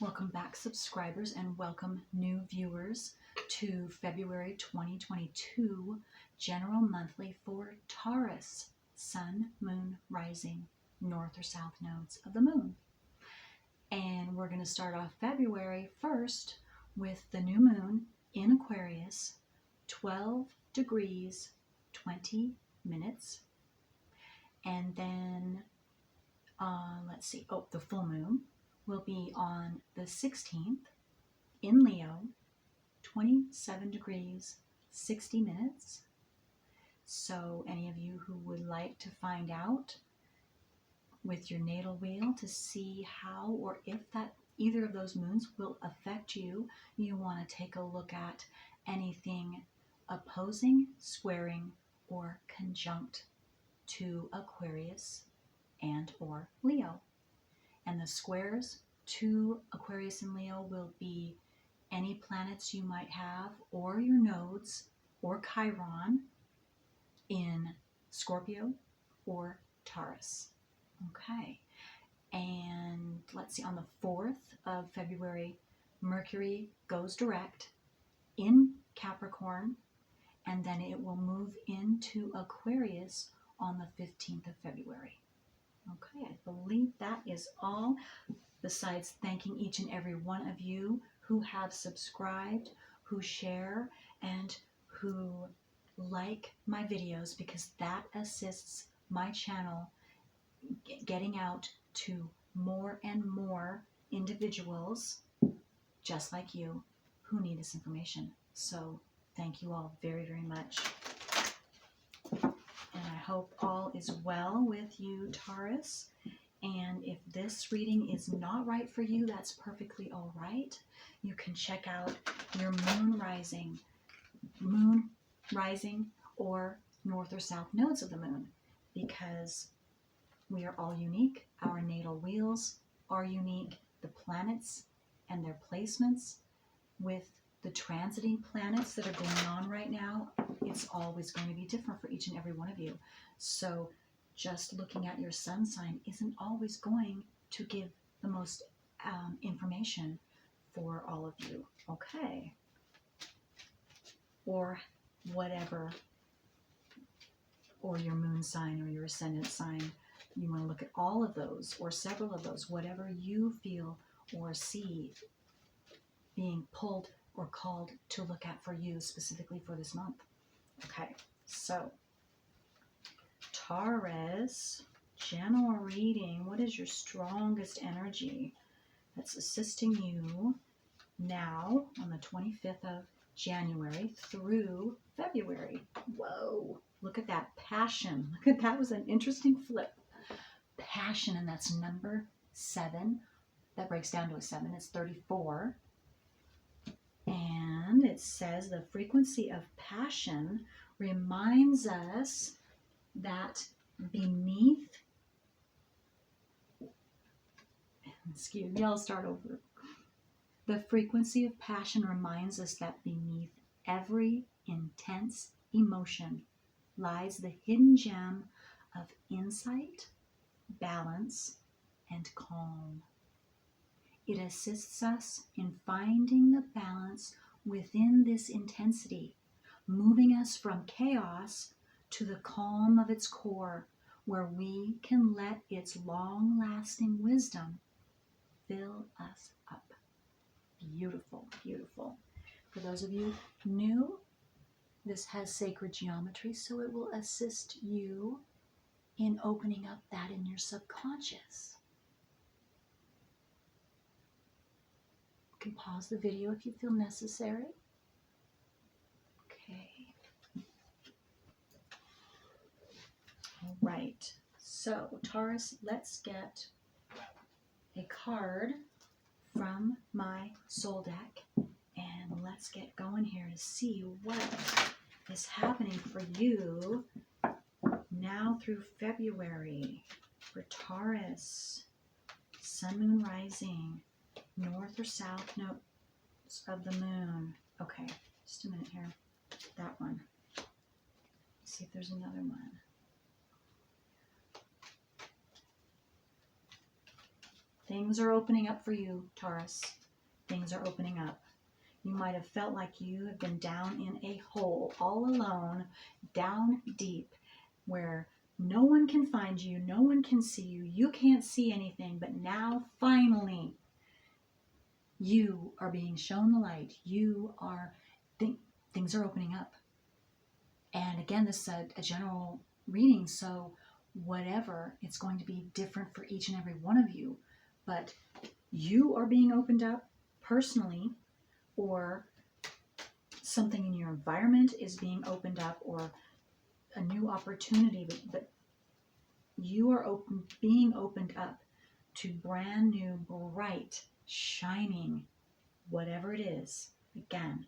Welcome back, subscribers, and welcome new viewers to February 2022 General Monthly for Taurus, Sun, Moon, Rising, North or South nodes of the Moon. And we're going to start off February 1st with the new moon in Aquarius, 12 degrees, 20 minutes. And then, the full moon will be on the 16th in Leo, 27 degrees, 60 minutes. So any of you who would like to find out with your natal wheel to see how or if that either of those moons will affect you, you want to take a look at anything opposing, squaring, or conjunct to Aquarius and or Leo. And the squares to Aquarius and Leo will be any planets you might have or your nodes or Chiron in Scorpio or Taurus. Okay. And let's see, on the 4th of February, Mercury goes direct in Capricorn, and then it will move into Aquarius on the 15th of February. Okay, I believe that is all, besides thanking each and every one of you who have subscribed, who share, and who like my videos, because that assists my channel getting out to more and more individuals just like you who need this information. So thank you all very, very much. And I hope all is well with you, Taurus. And if this reading is not right for you, that's perfectly all right. You can check out your moon rising, or north or south nodes of the moon, because we are all unique. Our natal wheels are unique. The planets and their placements with the transiting planets that are going on right now, it's always going to be different for each and every one of you. So just looking at your sun sign isn't always going to give the most information for all of you, okay? Or whatever, or your moon sign or your ascendant sign. You want to look at all of those or several of those, whatever you feel or see being pulled or called to look at for you specifically for this month. Okay, so Taurus, general reading. What is your strongest energy that's assisting you now on the 25th of January through February? Whoa, look at that passion. Look at that, was an interesting flip. Passion, and that's number 7. That breaks down to a 7. It's 34. And it says the frequency of passion reminds us that beneath, excuse me, I'll start over. The frequency of passion reminds us that beneath every intense emotion lies the hidden gem of insight, balance, and calm. It assists us in finding the balance within this intensity, moving us from chaos to the calm of its core, where we can let its long-lasting wisdom fill us up. Beautiful, beautiful. For those of you new, this has sacred geometry, so it will assist you in opening up that in your subconscious. You can pause the video if you feel necessary. Okay. All right. So, Taurus, let's get a card from my soul deck, and let's get going here to see what is happening for you now through February for Taurus, Sun, Moon, Rising, north or south nodes of the moon. Okay, just a minute here. That one. Let's see if there's another one. Things are opening up for you, Taurus. Things are opening up. You might have felt like you have been down in a hole, all alone, down deep, where no one can find you, no one can see you, you can't see anything, but now finally you are being shown the light. You are, things are opening up. And again, this is a general reading, so whatever, it's going to be different for each and every one of you, but you are being opened up personally, or something in your environment is being opened up, or a new opportunity, but you are being opened up to brand new, bright, shining, whatever it is. Again,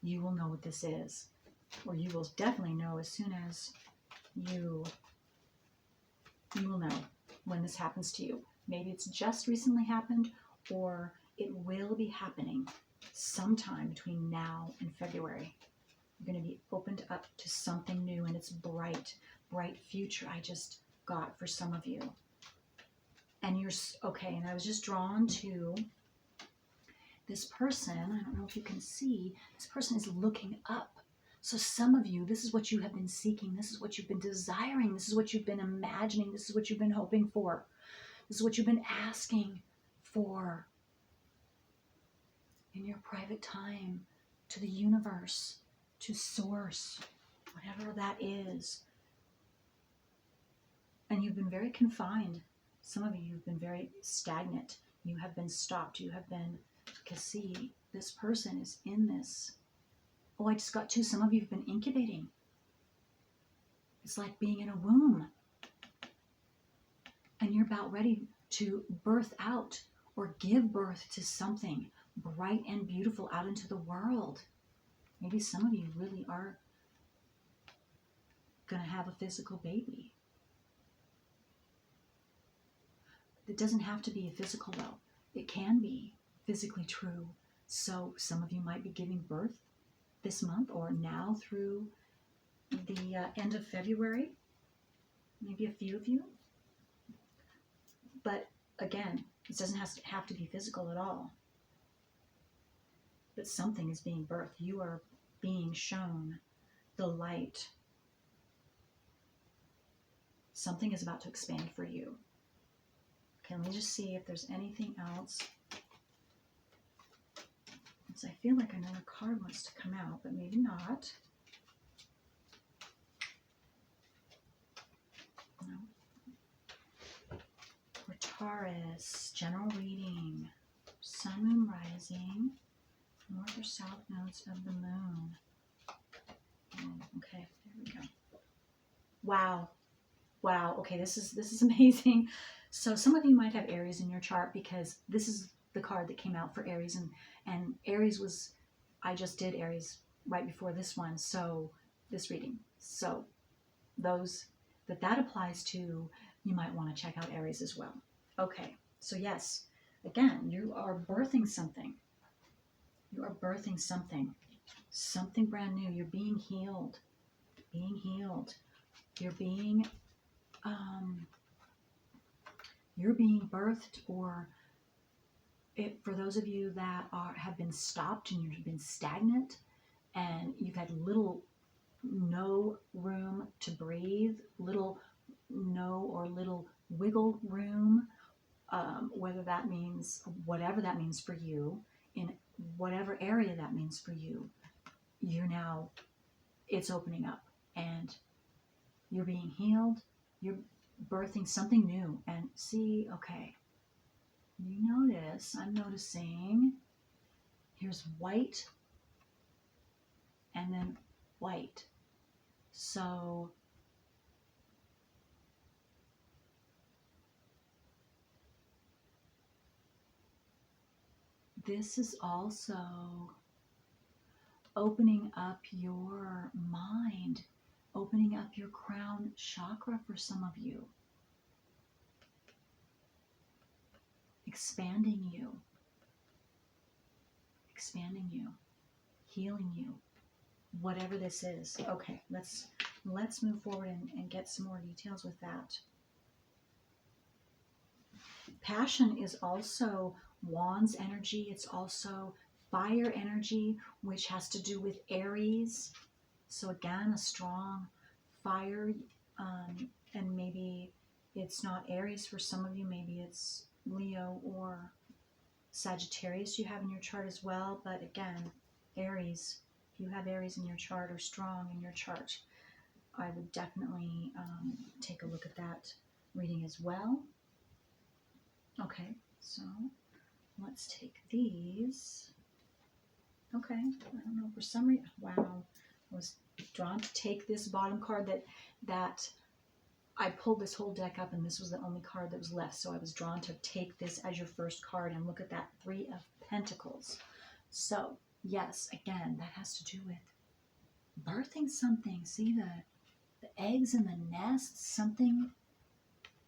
you will know what this is, or you will definitely know as soon as you will know when this happens to you. Maybe it's just recently happened, or it will be happening sometime between now and February. You're going to be opened up to something new, and it's bright, bright future I just got for some of you. And you're, okay, and I was just drawn to this person. I don't know if you can see, this person is looking up. So some of you, this is what you have been seeking. This is what you've been desiring. This is what you've been imagining. This is what you've been hoping for. This is what you've been asking for in your private time, to the universe, to source, whatever that is. And you've been very confined. Some of you have been very stagnant. You have been stopped. You have been, because see, this person is in this. Oh, I just got two. Some of you have been incubating. It's like being in a womb. And you're about ready to birth out or give birth to something bright and beautiful out into the world. Maybe some of you really are going to have a physical baby. It doesn't have to be a physical, though. It can be physically true. So some of you might be giving birth this month, or now through the end of February. Maybe a few of you. But again, it doesn't have to be physical at all. But something is being birthed. You are being shown the light. Something is about to expand for you. Okay, let me just see if there's anything else. I feel like another card wants to come out, but maybe not. No. For Taurus, general reading. Sun, moon, rising. North or south nodes of the moon. Oh, okay, there we go. Wow. Wow. Okay, this is amazing. So some of you might have Aries in your chart, because this is the card that came out for Aries, and Aries was, I just did Aries right before this one, so this reading. So those that applies to, you might want to check out Aries as well. Okay, so yes, again, you are birthing something. You are birthing something brand new. You're being healed. You're being birthed, or for those of you that have been stopped and you've been stagnant and you've had no room to breathe, little wiggle room, whether that means, whatever that means for you, in whatever area that means for you, it's opening up and you're being healed. You're birthing something new. And see, okay, you notice, I'm noticing, here's white and then white. So this is also opening up your mind, opening up your crown chakra for some of you. Expanding you, healing you, whatever this is. Okay, let's move forward and get some more details with that. Passion is also Wands energy. It's also fire energy, which has to do with Aries. So again, a strong fire, and maybe it's not Aries for some of you. Maybe it's Leo or Sagittarius you have in your chart as well. But again, Aries, if you have Aries in your chart or strong in your chart, I would definitely take a look at that reading as well. Okay, so let's take these. Okay, I don't know, for some reason, wow, I was drawn to take this bottom card that I pulled this whole deck up and this was the only card that was left. So I was drawn to take this as your first card and look at that Three of Pentacles. So yes, again, that has to do with birthing something. See the eggs in the nest, something,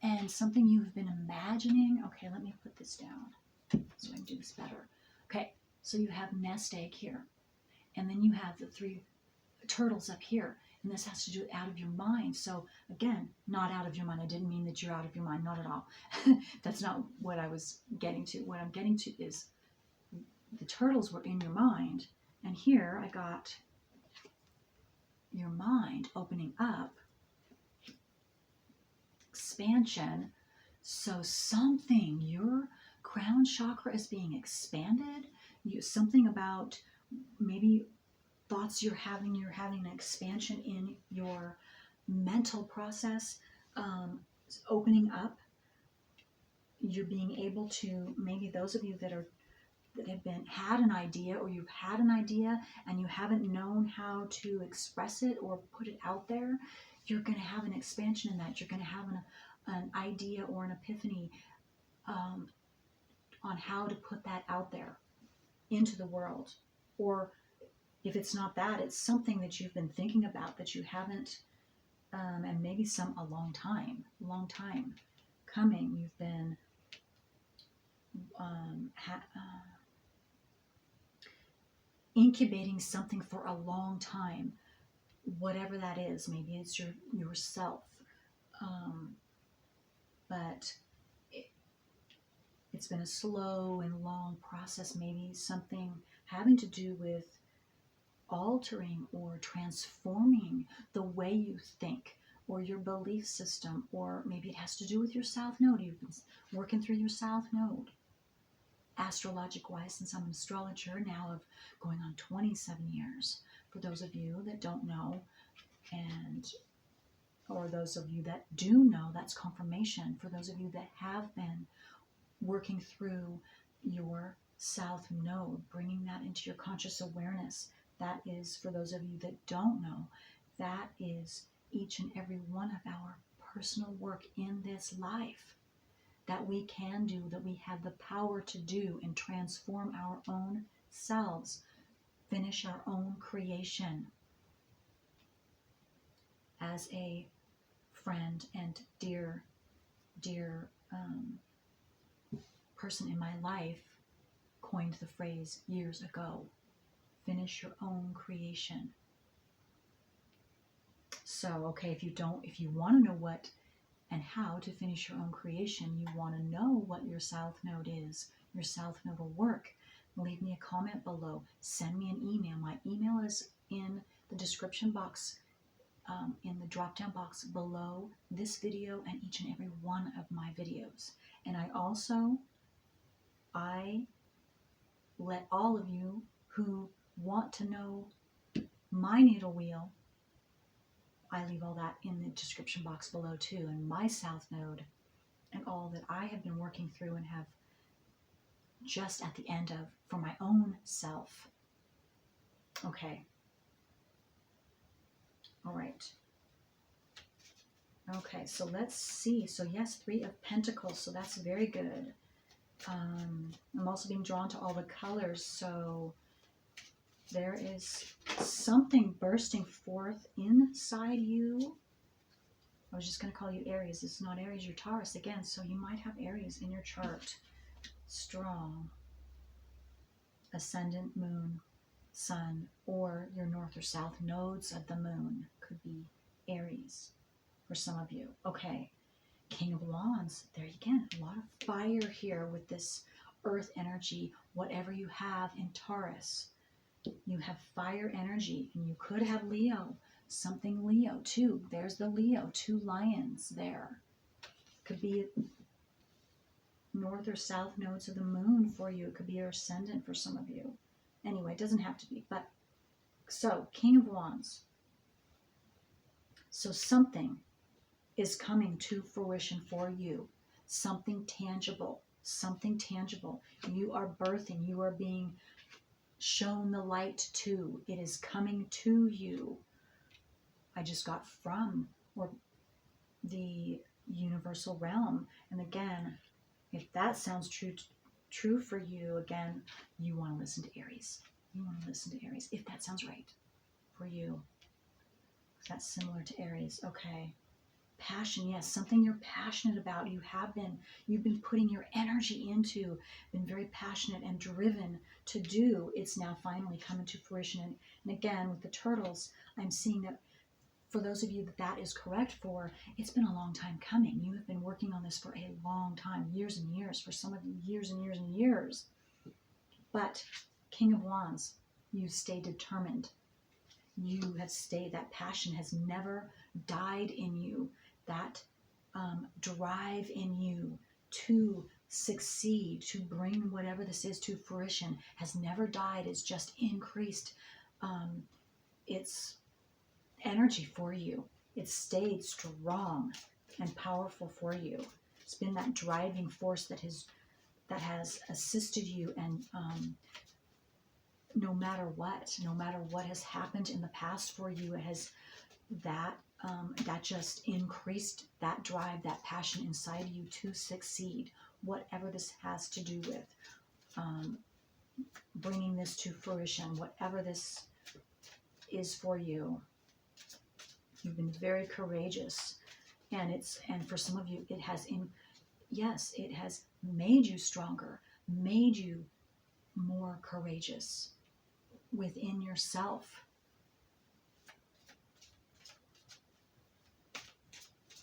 and something you've been imagining. Okay, let me put this down so I can do this better. Okay, so you have nest egg here, and then you have the three turtles up here, and this has to do out of your mind. So again, not out of your mind. I didn't mean that you're out of your mind, not at all. That's not what I was getting to. What I'm getting to is the turtles were in your mind, and here I got your mind opening up, expansion. So something, your crown chakra is being expanded. Something about maybe thoughts you're having an expansion in your mental process, opening up. You're being able to, maybe those of you that have had an idea, or you've had an idea and you haven't known how to express it or put it out there, you're going to have an expansion in that. You're going to have an idea or an epiphany on how to put that out there into the world. Or if it's not that, it's something that you've been thinking about that you haven't, and maybe a long time coming. You've been incubating something for a long time, whatever that is. Maybe it's yourself, but it's been a slow and long process. Maybe something having to do with altering or transforming the way you think or your belief system, or maybe it has to do with your South Node. You've been working through your South Node, astrologic wise, since I'm an astrologer now of going on 27 years. For those of you that don't know, or those of you that do know, that's confirmation. For those of you that have been working through your South Node, bringing that into your conscious awareness, that is, for those of you that don't know, that is each and every one of our personal work in this life that we can do, that we have the power to do, and transform our own selves, finish our own creation. As a friend and dear person in my life coined the phrase years ago, finish your own creation. So, okay, if you want to know what and how to finish your own creation, you want to know what your South Node is, your South Nodal work, leave me a comment below. Send me an email. My email is in the description box, in the drop-down box below this video and each and every one of my videos. And I let all of you who want to know my natal wheel, I leave all that in the description box below too, and my South Node and all that I have been working through and have just at the end of for my own self. Okay. All right. Okay, so let's see. So yes, Three of Pentacles, so that's very good. I'm also being drawn to all the colors, so there is something bursting forth inside you. I was just going to call you Aries. It's not Aries, you're Taurus again, so you might have Aries in your chart. Strong. Ascendant, moon, sun, or your north or south nodes of the moon could be Aries for some of you. Okay. King of Wands, there again, a lot of fire here with this earth energy. Whatever you have in Taurus, you have fire energy, and you could have Leo, something Leo too. There's the Leo, 2 lions there. Could be north or south nodes of the moon for you. It could be your ascendant for some of you. Anyway, it doesn't have to be. But so, King of Wands. So something is coming to fruition for you. Something tangible. Something tangible. You are birthing. You are being shown the light to. It is coming to you. I just got from, or the universal realm. And again, if that sounds true for you, again, you want to listen to Aries. You want to listen to Aries, if that sounds right for you. That's similar to Aries. Okay. Passion, yes, something you're passionate about. You've been putting your energy into, been very passionate and driven to do. It's now finally coming to fruition. And again, with the turtles, I'm seeing that for those of you that is correct for, it's been a long time coming. You have been working on this for a long time, years and years, for some of you, years and years and years. But King of Wands, you stay determined. You have stayed, that passion has never died in you. That drive in you to succeed, to bring whatever this is to fruition has never died. It's just increased its energy for you. It's stayed strong and powerful for you. It's been that driving force that has assisted you, and no matter what has happened in the past for you, it has that just increased that drive, that passion inside you to succeed. Whatever this has to do with bringing this to fruition, whatever this is for you, you've been very courageous, and for some of you, it has made you stronger, made you more courageous within yourself.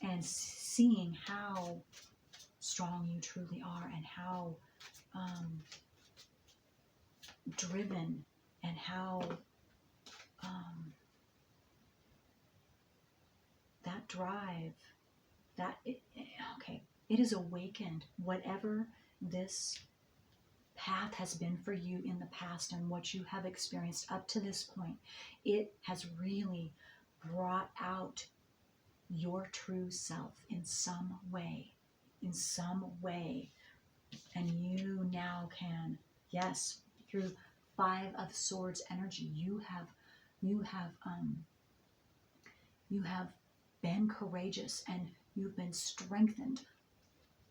And seeing how strong you truly are, and how driven, and how that drive, it is awakened. Whatever this path has been for you in the past, and what you have experienced up to this point, it has really brought out your true self in some way, and you now can, yes, through 5 of Swords energy, you have been courageous, and you've been strengthened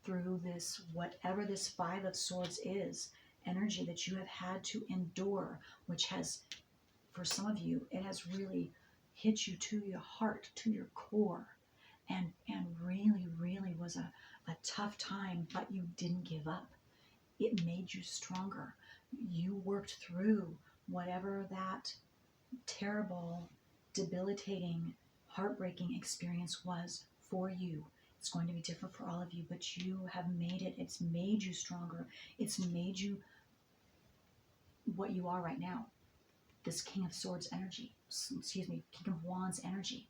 through this, whatever this 5 of Swords is, energy that you have had to endure, which has, for some of you, it has really hit you to your heart, to your core, and really, really was a tough time, but you didn't give up. It made you stronger. You worked through whatever that terrible, debilitating, heartbreaking experience was for you. It's going to be different for all of you, but you have made it. It's made you stronger. It's made you what you are right now. This King of Swords energy, King of Wands energy.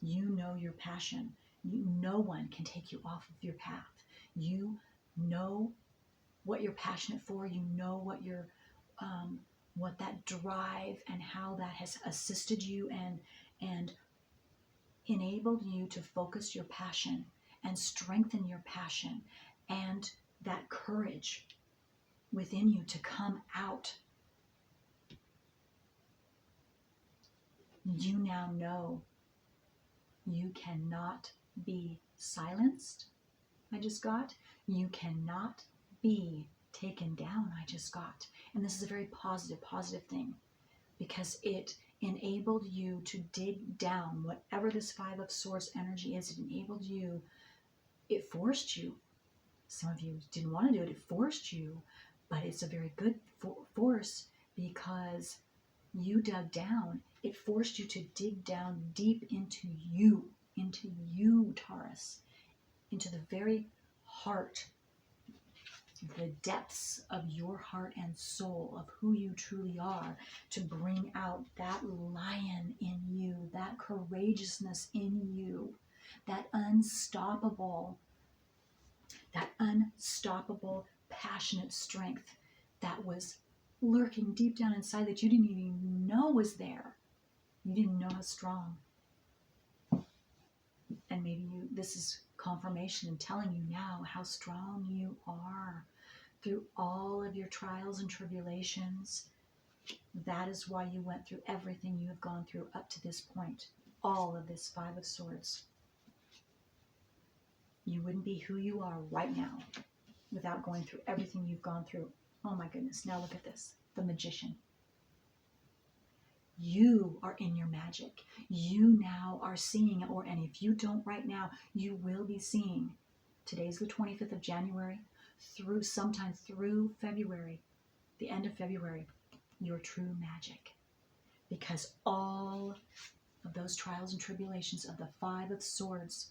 You know your passion. No one can take you off of your path. You know what you're passionate for. You know what that drive, and how that has assisted you and enabled you to focus your passion and strengthen your passion, and that courage within you to come out. You now know you cannot be silenced. You cannot be taken down. And this is a very positive thing, because it enabled you to dig down whatever this 5 of Swords energy is. It forced you. Some of you didn't want to do it. It forced you, but it's a very good force, because you dug down. It forced you to dig down deep into you you, Taurus, into the very heart, the depths of your heart and soul of who you truly are, to bring out that lion in you, that courageousness in you, that unstoppable, passionate strength that was lurking deep down inside that you didn't even know was there. You didn't know how strong. And maybe this is confirmation and telling you now how strong you are through all of your trials and tribulations. That is why you went through everything you have gone through up to this point. All of this Five of Swords. You wouldn't be who you are right now without going through everything you've gone through. Oh my goodness. Now look at this. The Magician. You are in your magic. You now are seeing, and if you don't right now, you will be seeing. Today's the 25th of January, through sometime through February, the end of February, your true magic. Because all of those trials and tribulations of the Five of Swords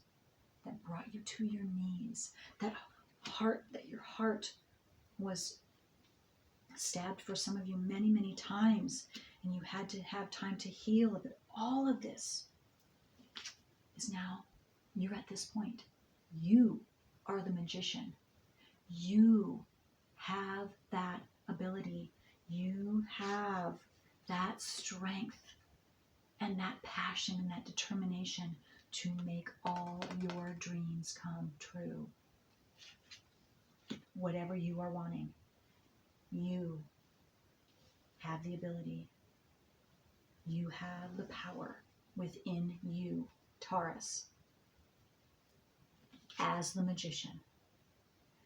that brought you to your knees, that your heart was stabbed for some of you many, many times, and you had to have time to heal. But all of this is now, you're at this point. You are the magician. You have that ability. You have that strength and that passion and that determination to make all your dreams come true. Whatever you are wanting, you have the ability. You have the power within you, Taurus, as the magician,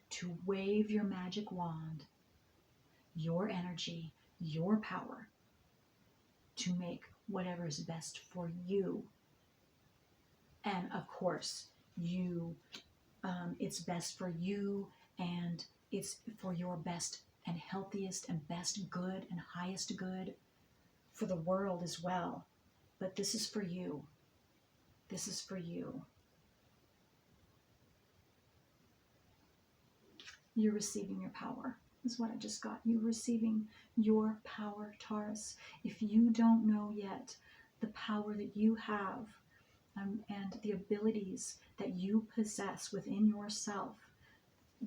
to wave your magic wand, your energy, your power, to make whatever is best for you. And of course, it's best for you, and it's for your best and healthiest and best good and highest good for the world as well. But this is for you. This is for you. You're receiving your power, is what I just got. You're receiving your power, Taurus. If you don't know yet the power that you have, and the abilities that you possess within yourself,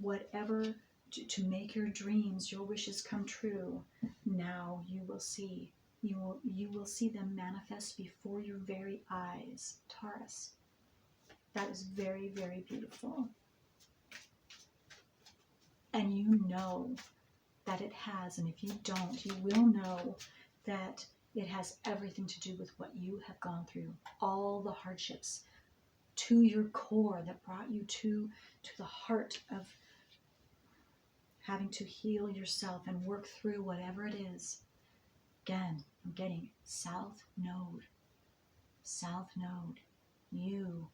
whatever to make your dreams, your wishes come true, now you will see. You will see them manifest before your very eyes, Taurus. That is very, very beautiful. And you know that it has, and if you don't, you will know that it has everything to do with what you have gone through, all the hardships to your core that brought you to the heart of having to heal yourself and work through whatever it is. Again, I'm getting South Node. South Node. You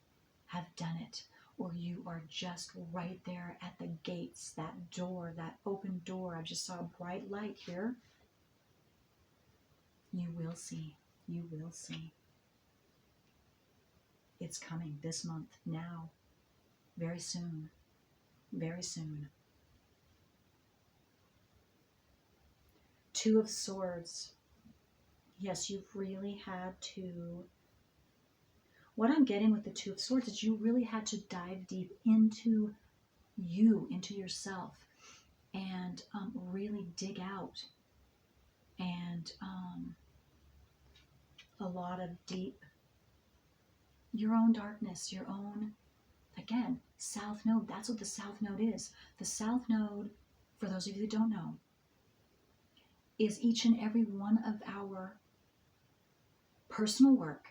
have done it, or you are just right there at the gates, that door, that open door. I just saw a bright light here. You will see. You will see. It's coming this month, now, very soon, very soon. Two of Swords. Yes, you've really had to, what I'm getting with the Two of Swords is you really had to dive deep into you, into yourself, and really dig out. And a lot of deep, your own darkness, your own, again, South Node. That's what the South Node is. The South Node, for those of you that don't know, is each and every one of our personal work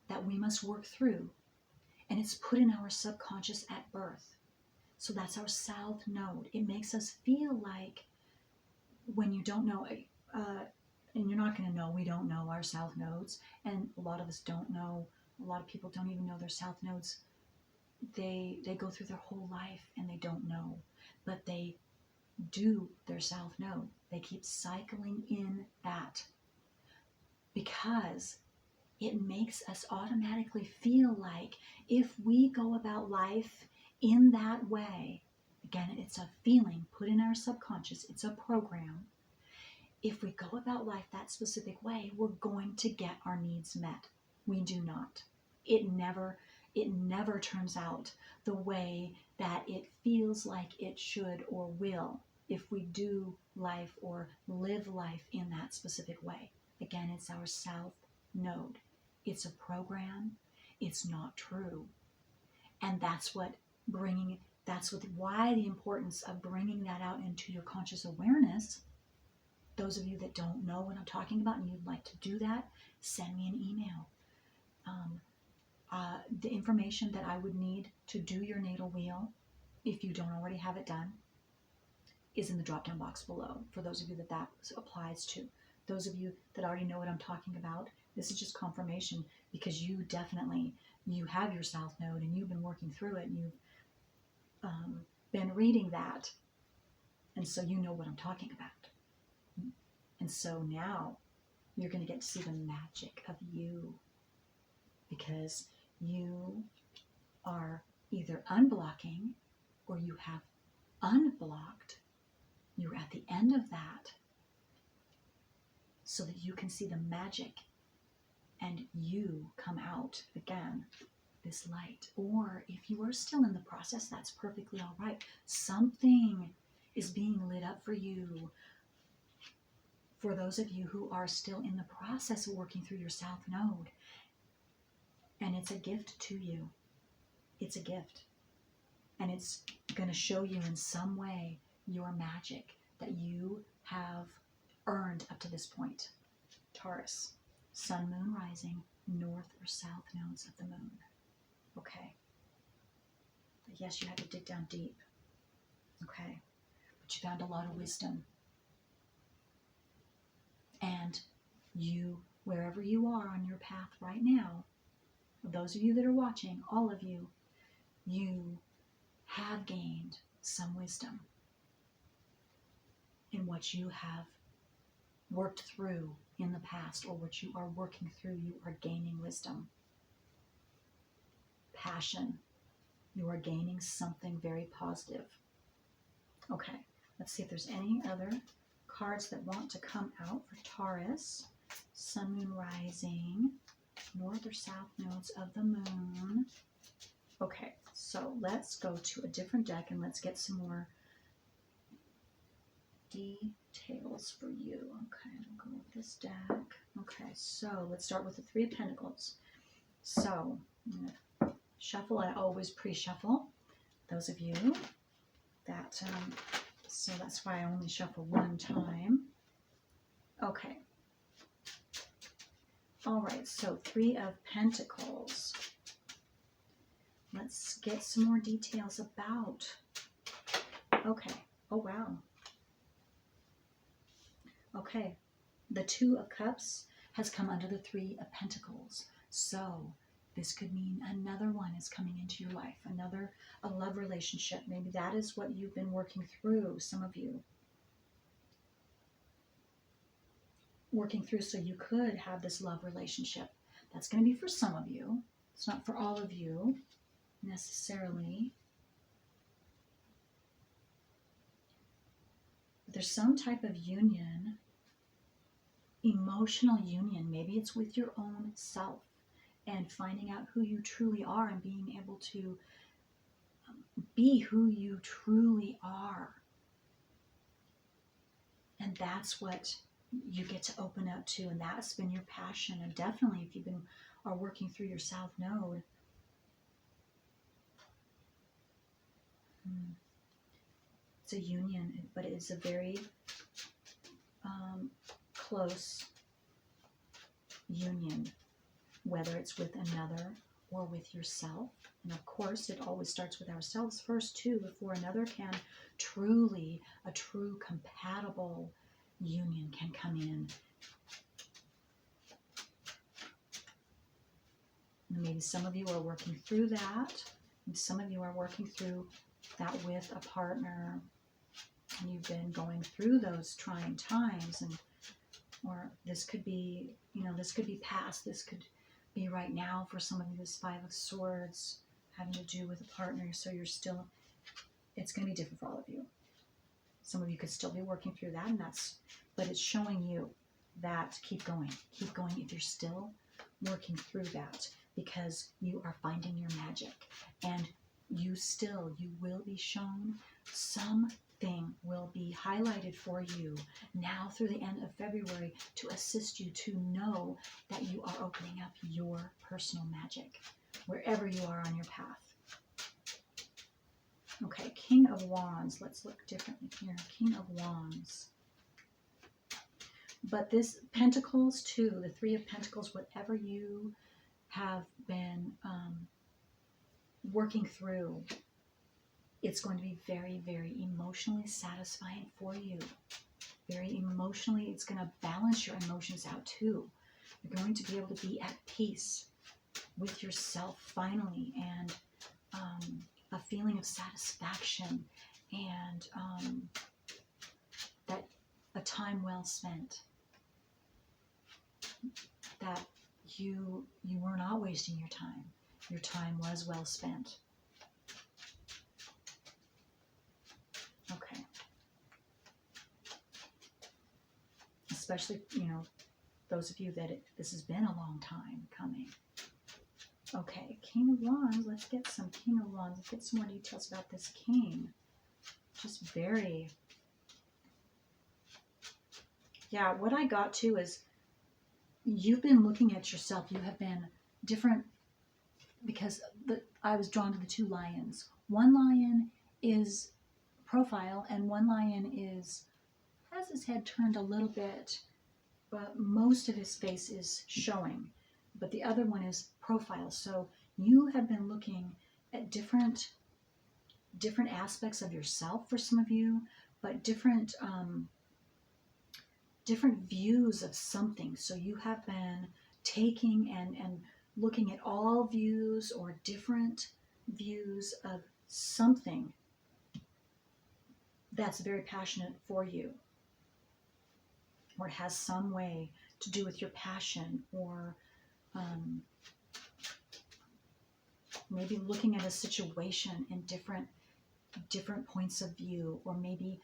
that we must work through. And it's put in our subconscious at birth. So that's our South Node. It makes us feel like, when you don't know, and you're not going to know, we don't know our South Nodes, and a lot of us don't know, a lot of people don't even know their South Nodes. They go through their whole life and they don't know, but they do their South Node. They keep cycling in that, because it makes us automatically feel like if we go about life in that way, again, it's a feeling put in our subconscious, it's a program. If we go about life that specific way, we're going to get our needs met. We do not. It never turns out the way that it feels like it should or will if we do life or live life in that specific way. Again, it's our south node. It's a program. It's not true. And that's why the importance of bringing that out into your conscious awareness. Those of you that don't know what I'm talking about and you'd like to do that, send me an email. The information that I would need to do your natal wheel, if you don't already have it done, is in the drop-down box below. For those of you that applies to. Those of you that already know what I'm talking about, this is just confirmation, because you have your south node and you've been working through it and you've been reading that. And so you know what I'm talking about. And so now you're going to get to see the magic of you, because you are either unblocking or you have unblocked. You're at the end of that so that you can see the magic and you come out again, this light. Or if you are still in the process, that's perfectly all right. Something is being lit up for you. For those of you who are still in the process of working through your south node, and it's a gift to you. It's a gift. And it's going to show you in some way your magic that you have earned up to this point. Taurus, sun, moon, rising, north or south nodes of the moon. Okay. But yes, you had to dig down deep. Okay. But you found a lot of wisdom. And you, wherever you are on your path right now, those of you that are watching, all of you, you have gained some wisdom in what you have worked through in the past, or what you are working through. You are gaining wisdom. Passion. You are gaining something very positive. Okay, let's see if there's any other cards that want to come out for Taurus. Sun, moon, rising, north or south nodes of the moon. Okay, so let's go to a different deck and let's get some more details for you. Okay, I'll go with this deck. Okay, so let's start with the Three of Pentacles. So I'm going to shuffle. I always pre-shuffle. Those of you that, so that's why I only shuffle one time. Okay. All right, so Three of Pentacles. Let's get some more details about. Okay. Oh, wow. Okay. The Two of Cups has come under the Three of Pentacles. So this could mean another one is coming into your life. A love relationship. Maybe that is what you've been working through, some of you. Working through so you could have this love relationship. That's going to be for some of you. It's not for all of you necessarily. But there's some type of union, emotional union. Maybe it's with your own self and finding out who you truly are and being able to be who you truly are. And that's what you get to open up to, and that's been your passion. And definitely if you've are working through your south node, it's a union, but it is a very close union, whether it's with another or with yourself. And of course, it always starts with ourselves first too, before another can truly, a true compatible union can come in. And maybe some of you are working through that, and some of you are working through that with a partner, and you've been going through those trying times, and or this could be, this could be past. This could be right now. For some of you, this Five of Swords having to do with a partner. So you're still, it's going to be different for all of you. Some of you could still be working through that, and but it's showing you that keep going if you're still working through that, because you are finding your magic, and you will be shown something will be highlighted for you now through the end of February to assist you to know that you are opening up your personal magic wherever you are on your path. Okay, King of Wands. Let's look differently here. King of Wands. But this Pentacles too, the Three of Pentacles, whatever you have been working through, it's going to be very, very emotionally satisfying for you. Very emotionally, it's going to balance your emotions out too. You're going to be able to be at peace with yourself finally, and a feeling of satisfaction, and that a time well spent, that you were not wasting your time. Your time was well spent. Okay. Especially, those of you that this has been a long time coming. Okay, King of Wands. Let's get some King of Wands. Let's get some more details about this King. Just very... Yeah, what I got to is you've been looking at yourself. You have been different, because I was drawn to the two lions. One lion is profile, and one lion has his head turned a little bit, but most of his face is showing. But the other one is profile. So you have been looking at different aspects of yourself for some of you, but different views of something. So you have been taking and looking at all views or different views of something that's very passionate for you, or it has some way to do with your passion, or maybe looking at a situation in different points of view, or maybe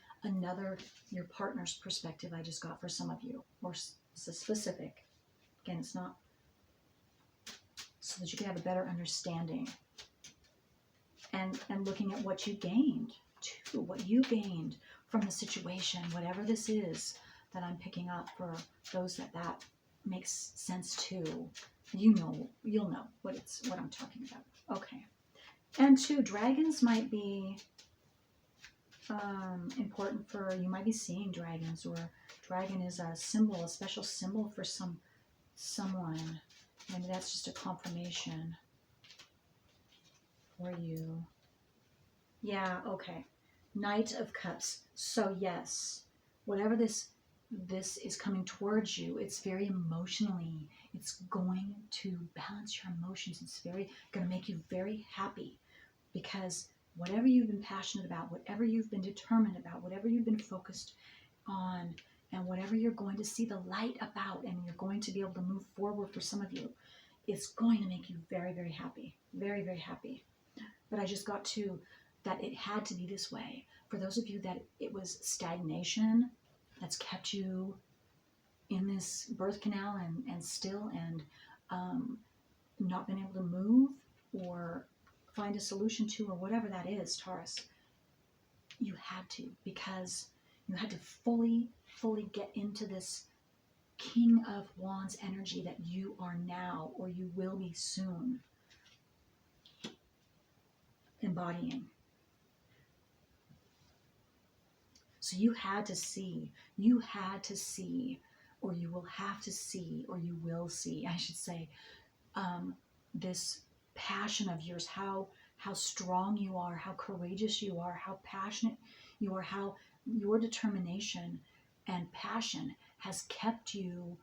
your partner's perspective. I just got for some of you, or specific. Again, it's not, so that you can have a better understanding, and looking at what you gained too, what you gained from the situation, whatever this is that I'm picking up. For those that makes sense to, you'll know what I'm talking about. Okay. And two, dragons might be important for you. Might be seeing dragons, or dragon is a symbol, a special symbol for someone. Maybe that's just a confirmation for you. Yeah, okay. Knight of Cups. So yes, whatever this is coming towards you, it's very emotionally, it's going to balance your emotions. It's going to make you very happy, because whatever you've been passionate about, whatever you've been determined about, whatever you've been focused on, and whatever you're going to see the light about, and you're going to be able to move forward for some of you, it's going to make you very, very happy. Very, very happy. But I just got to that it had to be this way. For those of you that it was stagnation that's kept you in this birth canal and still, and not been able to move or find a solution to, or whatever that is, Taurus, you had to, because you had to fully get into this King of Wands energy that you are now, or you will be soon, embodying. So you had to see, or you will have to see, or you will see, I should say, this passion of yours, how strong you are, how courageous you are, how passionate you are, how your determination and passion has kept you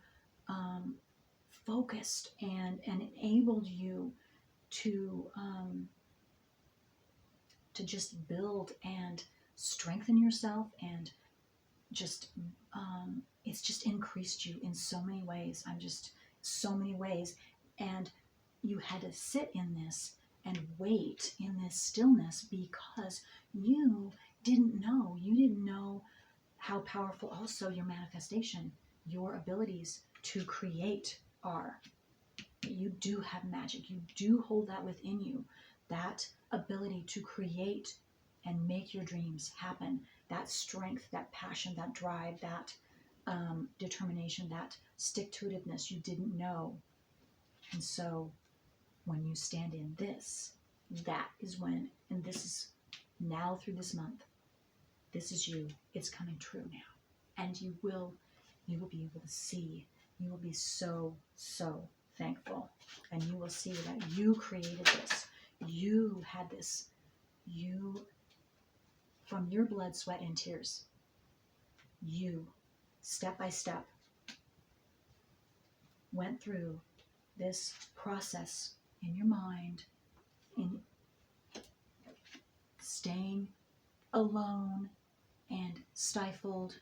focused and enabled you to just build and strengthen yourself, and just it's just increased you in so many ways. So many ways. And you had to sit in this and wait in this stillness because you didn't know. You didn't know how powerful also your manifestation, your abilities to create are. You do have magic. You do hold that within you. That ability to create and make your dreams happen. That strength, that passion, that drive, that determination, that stick-to-itiveness you didn't know. And so when you stand in this, that is when, and this is now through this month, this is you. It's coming true now. And you will be able to see. You will be so, so thankful. And you will see that you created this. You had this. You, from your blood, sweat, and tears, you, step by step, went through this process in your mind, in staying alone and stifled,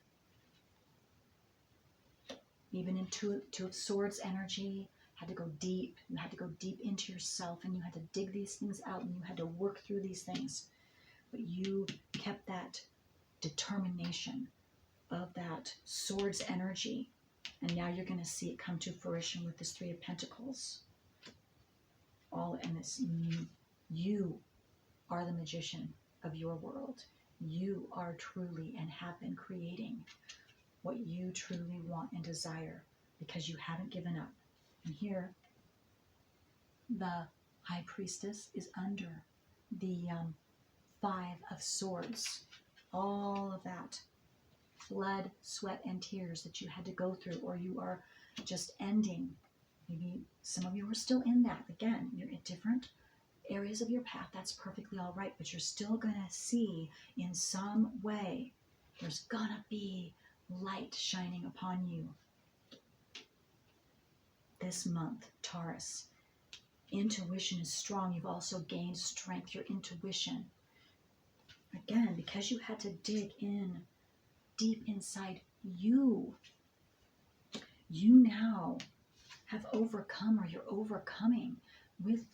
even into Two of Swords energy. Had to go deep. You had to go deep into yourself, and you had to dig these things out, and you had to work through these things. But you kept that determination of that Swords energy, and now you're going to see it come to fruition with this Three of Pentacles. All in this, you are the magician of your world. You are truly and have been creating what you truly want and desire because you haven't given up. And here, the High Priestess is under the Five of Swords. All of that blood, sweat, and tears that you had to go through, or you are just ending. Maybe some of you are still in that. Again, you're in different areas of your path. That's perfectly all right, but you're still going to see in some way there's going to be light shining upon you. This month, Taurus, intuition is strong. You've also gained strength, your intuition. Again, because you had to dig in deep inside you, you now have overcome, or you're overcoming with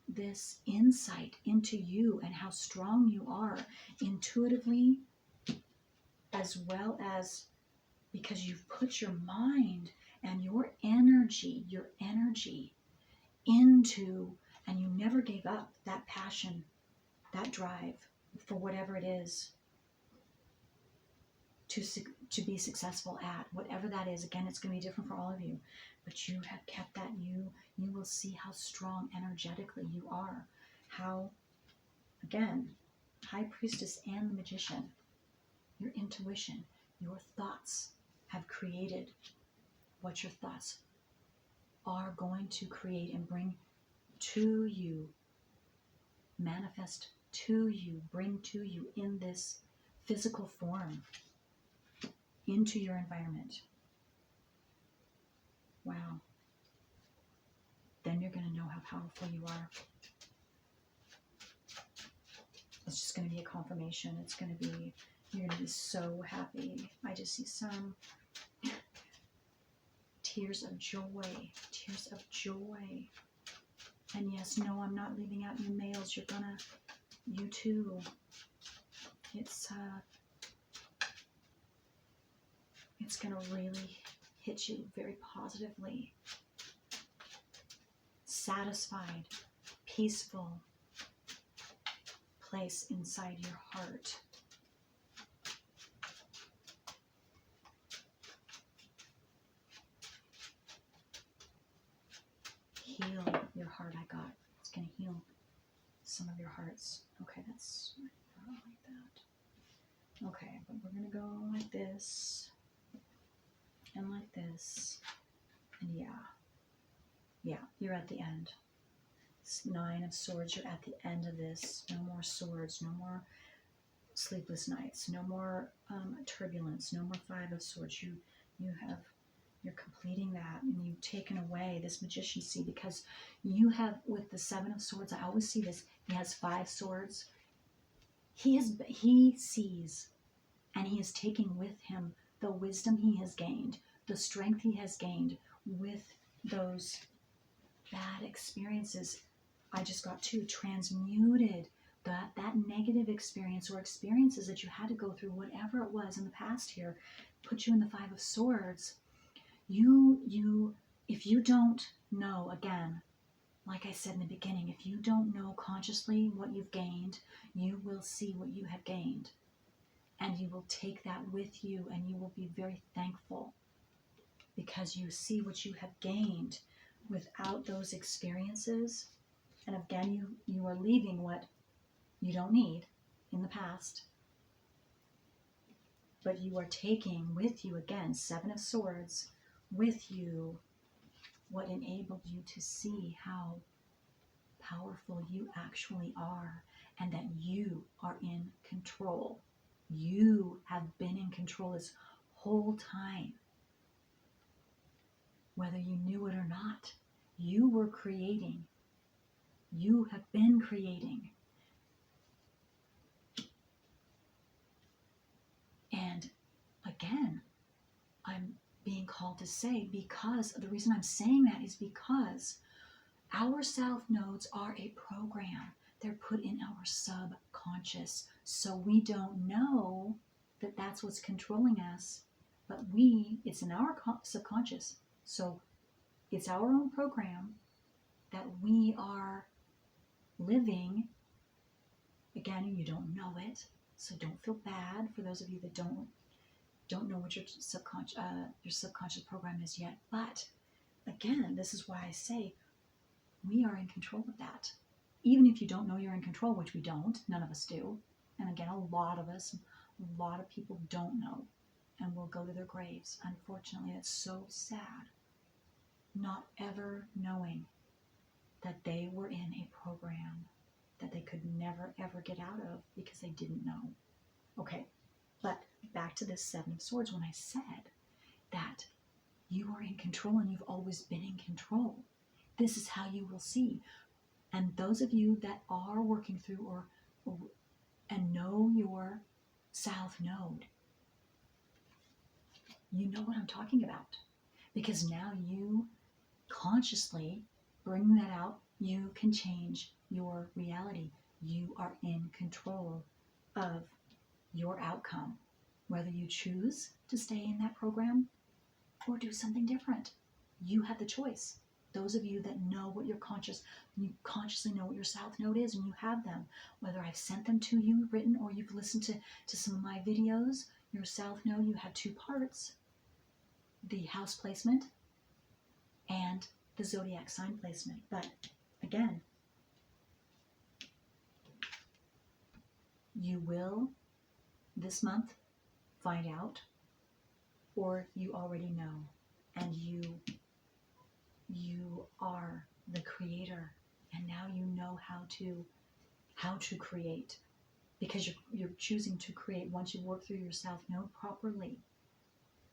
this insight into you and how strong you are intuitively, as well as because you've put your mind and your energy into, and you never gave up that passion, that drive for whatever it is to be successful at, whatever that is. Again, it's going to be different for all of you, but you have kept that. You will see how strong energetically you are. How, again, High Priestess and the Magician, your intuition, your thoughts have created what your thoughts are going to create and bring to you, manifest to you, bring to you in this physical form, into your environment. Wow. Then you're going to know how powerful you are. It's just going to be a confirmation. It's going to be, you're going to be so happy. I just see some tears of joy. Tears of joy. And yes, no, I'm not leaving out you males. You're gonna, you too. It's gonna really hit you very positively. Satisfied, peaceful place inside your heart. Heal your heart, I got. It's going to heal some of your hearts. Okay, that's not like that. Okay, but we're going to go like this and like this. And yeah, you're at the end. It's Nine of Swords, you're at the end of this. No more swords, no more sleepless nights, no more turbulence, no more Five of Swords. You're completing that, and you've taken away this magiciancy, because you have, with the Seven of Swords, I always see this, he has 5 swords. He sees, and he is taking with him the wisdom he has gained, the strength he has gained with those bad experiences. I just got two transmuted. That negative experience or experiences that you had to go through, whatever it was in the past here, put you in the Five of Swords. If you don't know, again, like I said in the beginning, if you don't know consciously what you've gained, you will see what you have gained. And you will take that with you, and you will be very thankful because you see what you have gained without those experiences. And again, you are leaving what you don't need in the past. But you are taking with you, again, Seven of Swords, with you what enabled you to see how powerful you actually are and that you are in control. You have been in control this whole time. Whether you knew it or not, you were creating. You have been creating. And again, I'm being called to say, because the reason I'm saying that is because our south nodes are a program. They're put in our subconscious. So we don't know that that's what's controlling us, but it's in our subconscious. So it's our own program that we are living. Again, you don't know it, so don't feel bad for those of you that don't know what your subconscious program is yet. But again, this is why I say we are in control of that. Even if you don't know you're in control, which we don't, none of us do. And again, a lot of people don't know and will go to their graves. Unfortunately, it's so sad not ever knowing that they were in a program that they could never ever get out of because they didn't know. Okay, but back to this Seven of Swords, when I said that you are in control and you've always been in control, this is how you will see. And those of you that are working through and know your south node, you know what I'm talking about. Because now you consciously bring that out, you can change your reality. You are in control of your outcome, whether you choose to stay in that program or do something different. You have the choice. Those of you that know what you consciously know what your south node is, and you have them, whether I've sent them to you written or you've listened to some of my videos, your south node, you have two parts: the house placement and the zodiac sign placement. But again, you will this month find out, or you already know, and you are the creator, and now you know how to create, because you're choosing to create once you work through your south node properly.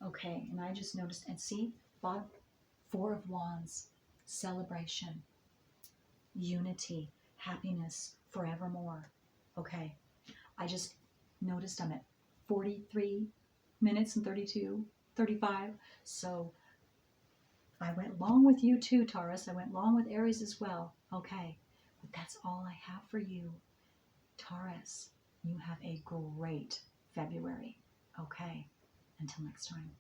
Okay, and I just noticed, and see, Four of Wands, celebration, unity, happiness, forevermore. Okay, I just noticed I'm at 43 minutes and 35. So I went long with you too, Taurus. I went long with Aries as well. Okay, but that's all I have for you, Taurus. You have a great February. Okay, until next time.